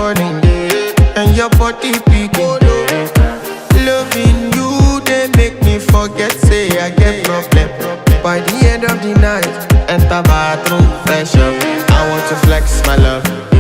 morning, and your body picking. Loving you, they make me forget, say I get problem. By the end of the night, enter bathroom, fresh up. I want to flex my love.